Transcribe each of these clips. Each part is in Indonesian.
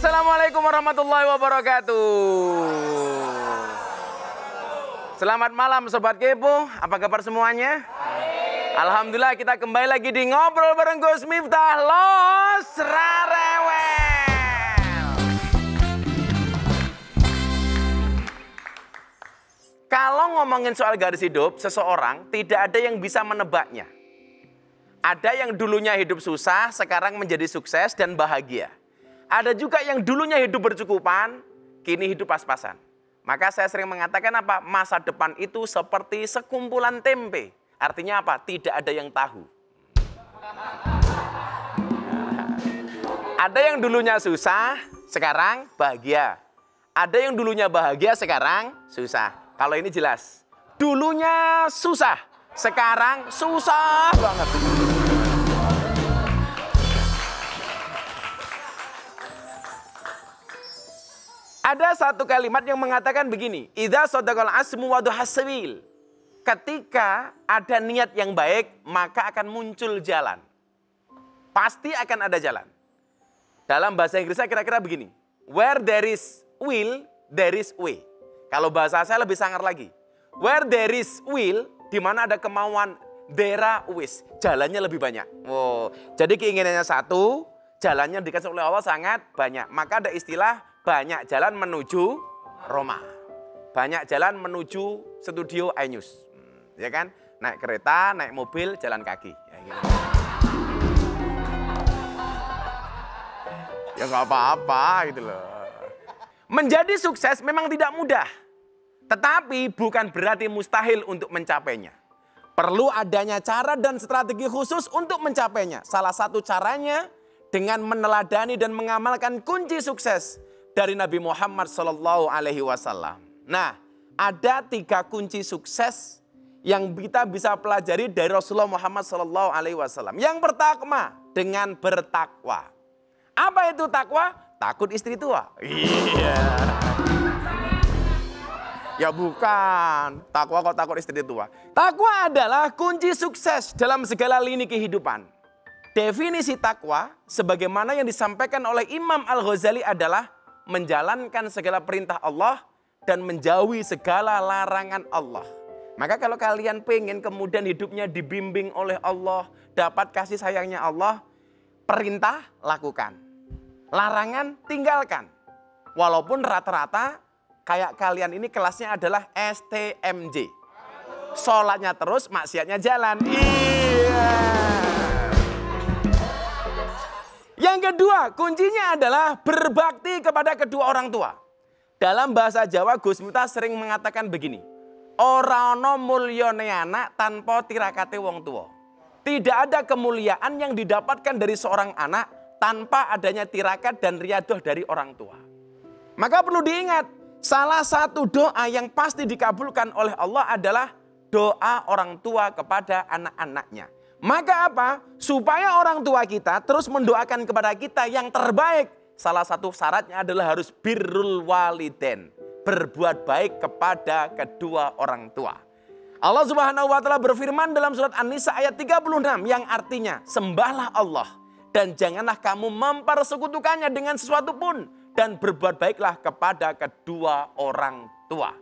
Assalamualaikum warahmatullahi wabarakatuh. Selamat malam Sobat Kepo, apa kabar semuanya? Alhamdulillah kita kembali lagi di Ngobrol bareng Gus Miftah Los Rarewel. Kalau ngomongin soal garis hidup seseorang, tidak ada yang bisa menebaknya. Ada yang dulunya hidup susah, sekarang menjadi sukses dan bahagia. Ada juga yang dulunya hidup bercukupan, kini hidup pas-pasan. Maka saya sering mengatakan apa? Masa depan itu seperti sekumpulan tempe. Artinya apa? Tidak ada yang tahu. Ada yang dulunya susah, sekarang bahagia. Ada yang dulunya bahagia, sekarang susah. Kalau ini jelas. Dulunya susah, sekarang susah banget. Ada satu kalimat yang mengatakan begini, idza sadaqal asmu wa duhasabil. Ketika ada niat yang baik, maka akan muncul jalan. Pasti akan ada jalan. Dalam bahasa Inggrisnya kira-kira begini, where there is will, there is way. Kalau bahasa saya lebih sangar lagi. Where there is will, di mana ada kemauan, there are ways. Jalannya lebih banyak. Oh, jadi keinginannya satu, jalannya dikasih oleh Allah sangat banyak. Maka ada istilah banyak jalan menuju Roma. Banyak jalan menuju studio iNews. Ya kan? Naik kereta, naik mobil, jalan kaki. Ya, gitu. Ya nggak apa-apa gitu loh. Menjadi sukses memang tidak mudah. Tetapi bukan berarti mustahil untuk mencapainya. Perlu adanya cara dan strategi khusus untuk mencapainya. Salah satu caranya dengan meneladani dan mengamalkan kunci sukses dari Nabi Muhammad SAW. Nah, ada 3 kunci sukses yang kita bisa pelajari dari Rasulullah Muhammad SAW. Yang pertama, dengan bertakwa. Apa itu takwa? Takut istri tua. Iya. Ya bukan, takwa kok takut istri tua. Takwa adalah kunci sukses dalam segala lini kehidupan. Definisi takwa sebagaimana yang disampaikan oleh Imam Al-Ghazali adalah menjalankan segala perintah Allah dan menjauhi segala larangan Allah. Maka kalau kalian pengen kemudian hidupnya dibimbing oleh Allah, dapat kasih sayangnya Allah, perintah lakukan, larangan tinggalkan. Walaupun rata-rata kayak kalian ini kelasnya adalah STMJ. Sholatnya terus, maksiatnya jalan. Iya. Yang kedua, kuncinya adalah berbakti kepada kedua orang tua. Dalam bahasa Jawa, Gus Miftah sering mengatakan begini, ora ana mulyane anak tanpa tirakate wong tua. Tidak ada kemuliaan yang didapatkan dari seorang anak tanpa adanya tirakat dan riadoh dari orang tua. Maka perlu diingat, salah satu doa yang pasti dikabulkan oleh Allah adalah doa orang tua kepada anak-anaknya. Maka apa? Supaya orang tua kita terus mendoakan kepada kita yang terbaik. Salah satu syaratnya adalah harus birrul waliden. Berbuat baik kepada kedua orang tua. Allah Subhanahu wa taala berfirman dalam surat An-Nisa ayat 36 yang artinya, sembahlah Allah dan janganlah kamu mempersekutukannya dengan sesuatu pun dan berbuat baiklah kepada kedua orang tua.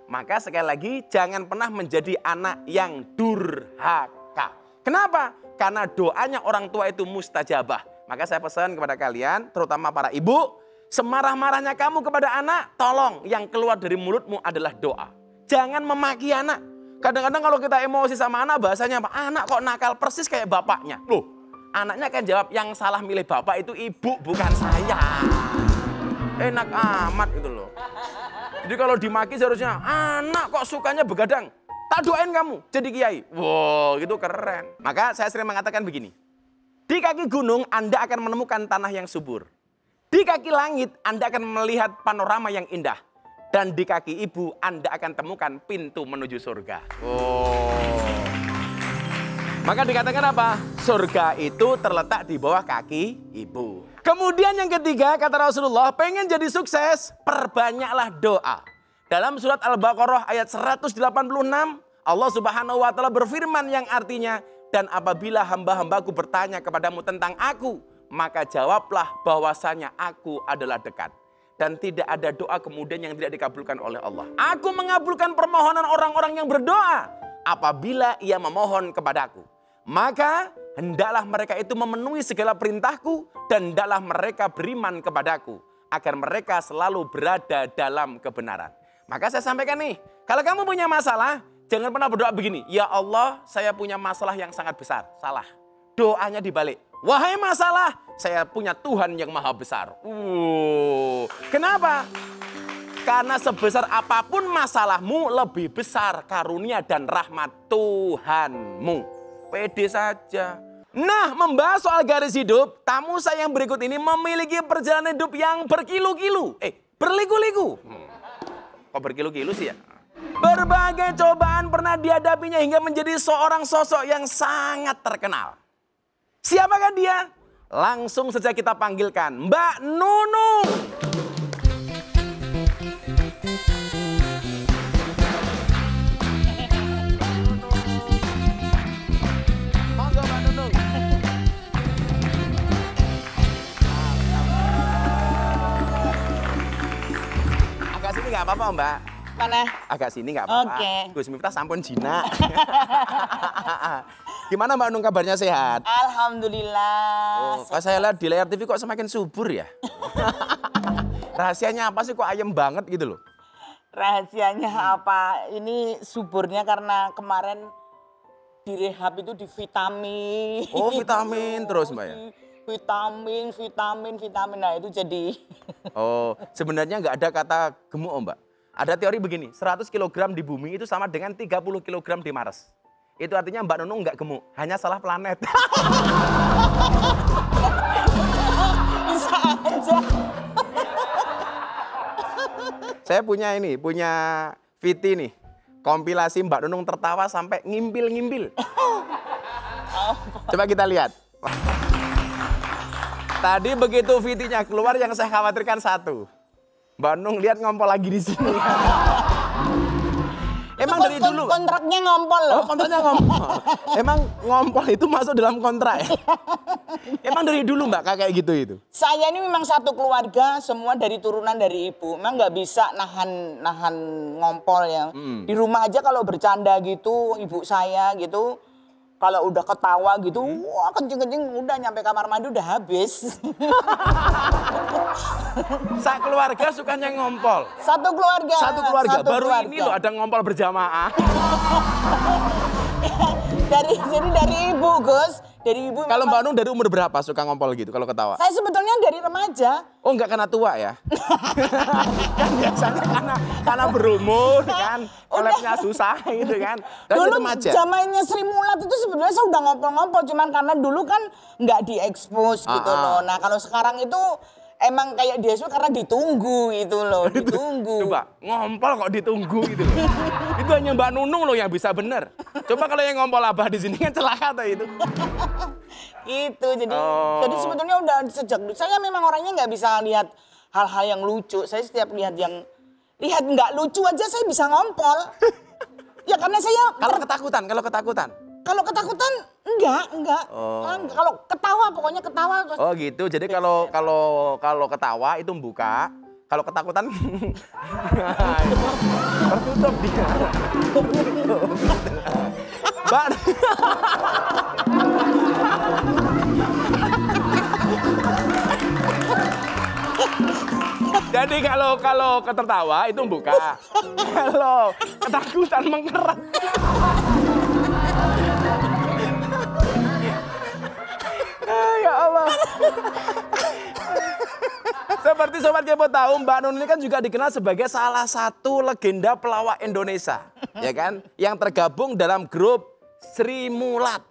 Maka sekali lagi jangan pernah menjadi anak yang durhaka. Kenapa? Karena doanya orang tua itu mustajabah. Maka saya pesan kepada kalian, terutama para ibu, semarah-marahnya kamu kepada anak, tolong yang keluar dari mulutmu adalah doa. Jangan memaki anak. Kadang-kadang kalau kita emosi sama anak, bahasanya apa? Anak kok nakal persis kayak bapaknya. Loh, anaknya kan jawab, yang salah milih bapak itu ibu, bukan saya. Enak amat gitu loh. Jadi kalau dimaki seharusnya, anak kok sukanya begadang. Tak doain kamu jadi kiai. Wow, itu keren. Maka saya sering mengatakan begini. Di kaki gunung Anda akan menemukan tanah yang subur. Di kaki langit Anda akan melihat panorama yang indah. Dan di kaki ibu Anda akan temukan pintu menuju surga. Oh. Maka dikatakan apa? Surga itu terletak di bawah kaki ibu. Kemudian yang ketiga kata Rasulullah, pengen jadi sukses, perbanyaklah doa. Dalam surat Al-Baqarah ayat 186, Allah Subhanahu wa taala berfirman yang artinya, dan apabila hamba-hambaku bertanya kepadamu tentang aku, maka jawablah bahwasanya aku adalah dekat. Dan tidak ada doa kemudian yang tidak dikabulkan oleh Allah. Aku mengabulkan permohonan orang-orang yang berdoa apabila ia memohon kepadaku. Maka hendaklah mereka itu memenuhi segala perintahku dan hendaklah mereka beriman kepadaku agar mereka selalu berada dalam kebenaran. Maka saya sampaikan nih, kalau kamu punya masalah, jangan pernah berdoa begini, ya Allah saya punya masalah yang sangat besar. Salah. Doanya dibalik. Wahai masalah, saya punya Tuhan yang maha besar. Kenapa? Karena sebesar apapun masalahmu, lebih besar karunia dan rahmat Tuhanmu. Pede saja. Nah, membahas soal garis hidup, tamu saya yang berikut ini memiliki perjalanan hidup yang berkilu-kilu. Berliku-liku. Kok berkilu-kilu sih ya? Berbagai cobaan pernah dihadapinya hingga menjadi seorang sosok yang sangat terkenal. Siapakah dia? Langsung saja kita panggilkan Mbak Nunung. Monggo Mbak Nunung. Agak sini nggak apa-apa Mbak. Mana? Agak sini nggak apa-apa. Oke. Gus Miftah sampun jina. Gimana Mbak Nung kabarnya sehat? Alhamdulillah. Kok saya lihat di layar TV kok semakin subur ya? Rahasianya apa sih kok ayem banget gitu loh? Rahasianya apa? Ini suburnya karena kemarin di rehab itu di vitamin. Oh vitamin terus Mbak ya? Vitamin. Nah itu jadi. Oh sebenarnya nggak ada kata gemuk Mbak. Ada teori begini, 100 kg di bumi itu sama dengan 30 kg di Mars. Itu artinya Mbak Nunung nggak gemuk, hanya salah planet. Bisa aja. Saya punya VT nih, kompilasi Mbak Nunung tertawa sampai ngimpil-ngimpil. Coba kita lihat. Tadi begitu VT-nya keluar yang saya khawatirkan satu. Mbak Nunung lihat ngompol lagi di sini. Emang dari dulu kontraknya ngompol loh. Oh, kontraknya ngompol. Emang ngompol itu masuk dalam kontrak ya? Emang dari dulu Mbak kayak gitu itu? Saya ini memang satu keluarga, semua dari turunan dari ibu. Memang nggak bisa nahan ngompol ya. Di rumah aja kalau bercanda gitu, ibu saya gitu, kalau udah ketawa gitu, wah kencing-kencing udah nyampe kamar mandi udah habis. Keluarga sukanya ngompol. Satu keluarga. Baru keluarga. Ini loh ada ngompol berjamaah. Jadi dari ibu Gus, dari ibu. Kalau Mbak Nung dari umur berapa suka ngompol gitu kalau ketawa? Saya sebetulnya dari remaja. Oh enggak karena tua ya? Kan biasanya karena berumur kan, kolabnya susah gitu kan. Dulu zamannya Sri Mulat itu sebenarnya saya udah ngompol-ngompol, cuman karena dulu kan nggak diekspos gitu loh. Nah kalau sekarang itu emang kayak dia karena ditunggu itu loh, ditunggu. Coba ngompol kok ditunggu gitu loh. Itu hanya Mbak Nunung loh yang bisa bener. Coba kalau yang ngompol abah di sini kan celaka tuh itu. Gitu, jadi sebetulnya udah sejak saya memang orangnya nggak bisa lihat hal-hal yang lucu. Saya setiap lihat nggak lucu aja saya bisa ngompol. Ya karena saya kalau ketakutan. Kalau ketakutan enggak. Kalau ketawa pokoknya ketawa. Oh gitu. Jadi kalau ketawa itu buka, kalau ketakutan tertutup dia. Mbak. Jadi kalau ketertawa itu buka. Kalau ketakutan mengerat. Ya Allah. Seperti Sobat Kepo tahu, Mbak Nunung ini kan juga dikenal sebagai salah satu legenda pelawak Indonesia. Ya kan? Yang tergabung dalam grup Sri Mulat.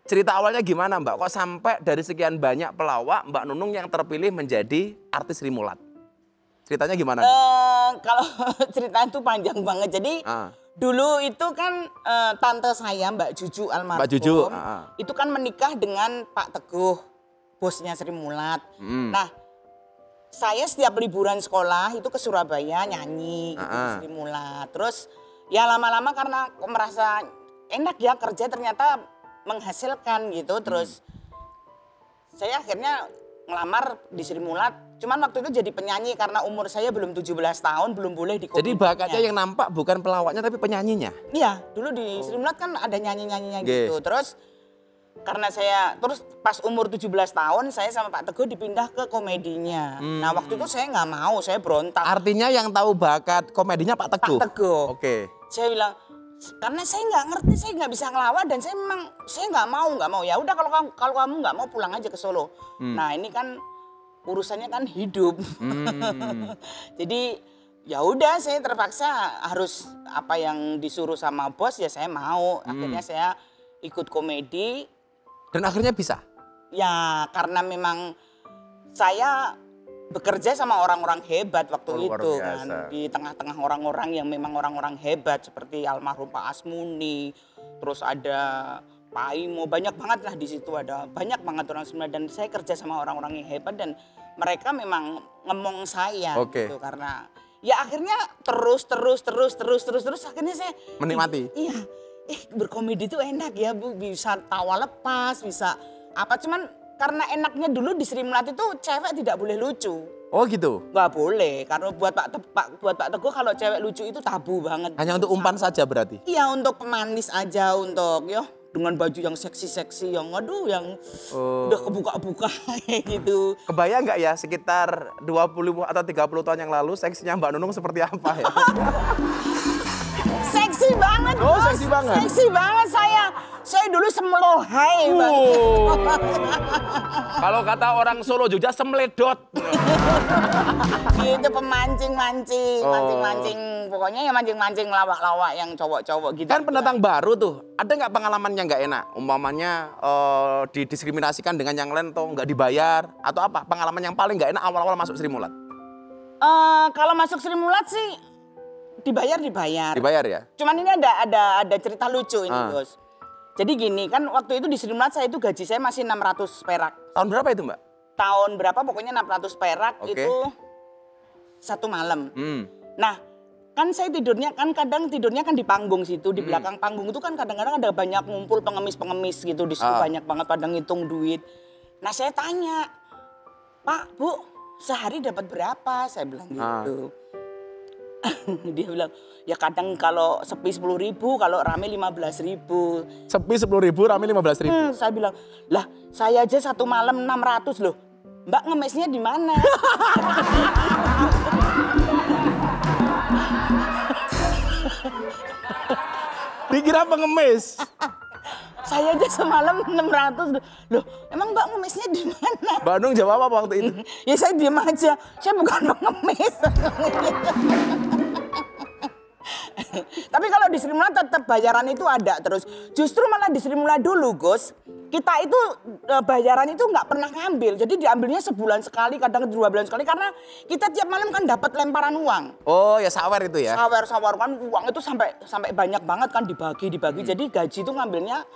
Cerita awalnya gimana Mbak? Kok sampai dari sekian banyak pelawak, Mbak Nunung yang terpilih menjadi artis Sri Mulat? Ceritanya gimana? Kalau cerita itu panjang banget. Jadi dulu itu kan tante saya Mbak Juju almarhum. Mbak Juju. Itu kan menikah dengan Pak Teguh, bosnya Sri Mulat. Nah, saya setiap liburan sekolah itu ke Surabaya nyanyi gitu, Sri Mulat. Terus ya lama-lama karena merasa enak ya kerja ternyata menghasilkan gitu. Terus saya akhirnya ngelamar di Sri Mulat. Cuman waktu itu jadi penyanyi karena umur saya belum 17 tahun, belum boleh di Jadi bakatnya yang nampak bukan pelawaknya tapi penyanyinya? Iya, dulu di Sri Mulat kan ada nyanyi-nyanyinya gitu. Terus karena terus pas umur 17 tahun saya sama Pak Teguh dipindah ke komedinya. Nah waktu itu saya nggak mau, saya berontak. Artinya yang tahu bakat komedinya Pak Teguh? Pak Teguh. Oke. Saya bilang, karena saya nggak ngerti, saya nggak bisa ngelawak dan saya nggak mau. Ya udah kalau kamu nggak mau pulang aja ke Solo. Nah ini kan urusannya kan hidup. Jadi ya udah saya terpaksa harus apa yang disuruh sama bos ya saya mau. Akhirnya saya ikut komedi. Dan akhirnya bisa? Ya karena memang saya bekerja sama orang-orang hebat waktu itu kan. Di tengah-tengah orang-orang yang memang orang-orang hebat seperti almarhum Pak Asmuni. Terus ada Pak Imo, banyak banget lah di situ, ada banyak banget orang semua dan saya kerja sama orang-orang yang hebat dan mereka memang ngemong saya gitu karena ya akhirnya terus akhirnya saya menikmati. Iya, berkomedi itu enak ya Bu, bisa tawa lepas, bisa apa cuman karena enaknya dulu di Sri Mulat itu cewek tidak boleh lucu. Oh gitu? Nggak boleh, karena buat Pak Teguh kalau cewek lucu itu tabu banget. Hanya untuk umpan saja berarti? Iya, untuk pemanis aja, untuk dengan baju yang seksi-seksi, yang yang udah kebuka-buka kayak gitu. Kebayang nggak ya sekitar 20 atau 30 tahun yang lalu seksinya Mbak Nunung seperti apa ya? Seksi banget, oh, Bos. seksi banget? Seksi banget saya. Saya dulu semlohai banget. Kalau kata orang Solo Jogja semledot. Itu pemancing-mancing, mancing-mancing. Pokoknya ya mancing-mancing lawak-lawak yang cowok-cowok gitu. Kan pendatang baru tuh, ada nggak pengalaman yang nggak enak? Umpamanya didiskriminasikan dengan yang lain atau nggak dibayar? Atau apa? Pengalaman yang paling nggak enak awal-awal masuk Sri Mulat? Kalau masuk Sri Mulat sih dibayar. Dibayar ya? Cuman ini ada cerita lucu ini, Bos. Jadi gini, kan waktu itu di Sri Mulat saya itu gaji saya masih 600 perak. Tahun berapa itu, Mbak? Tahun berapa pokoknya 600 perak itu satu malam. Nah, kan saya tidurnya kan kadang tidurnya kan di panggung situ, di belakang panggung itu kan kadang-kadang ada banyak ngumpul pengemis-pengemis gitu di situ banyak banget pada ngitung duit. Nah, saya tanya, "Pak, Bu, sehari dapat berapa?" Saya bilang gitu. Dia bilang, ya kadang kalau sepi 10.000, kalau rame 15.000. Sepi 10.000, rame 15.000. Saya bilang, lah saya aja satu malam 600 loh. Mbak ngemesnya di mana? Dikira pengemis. Saya aja semalam 600 loh. Emang Mbak ngemesnya di mana? Mbak Nung jawab apa waktu itu? Ya saya diam aja. Saya bukan pengemis. Tapi kalau di Sri Mulat tetap bayaran itu ada terus. Justru malah di Sri Mulat dulu, Gus, kita itu bayaran itu nggak pernah ngambil. Jadi diambilnya sebulan sekali, kadang 2 bulan sekali. Karena kita tiap malam kan dapat lemparan uang. Oh ya sawer itu ya? Sawer kan uang itu sampai banyak banget kan dibagi. Jadi gaji itu ngambilnya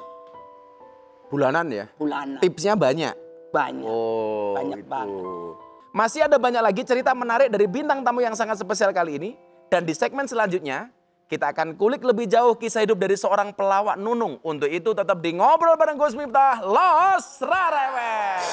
bulanan ya? Bulanan. Tipsnya banyak? Banyak. Oh, banyak itu. banget. Masih ada banyak lagi cerita menarik dari bintang tamu yang sangat spesial kali ini. Dan di segmen selanjutnya, kita akan kulik lebih jauh kisah hidup dari seorang pelawak Nunung. Untuk itu tetap di Ngobrol bareng Gus Miftah, Los Rarewel.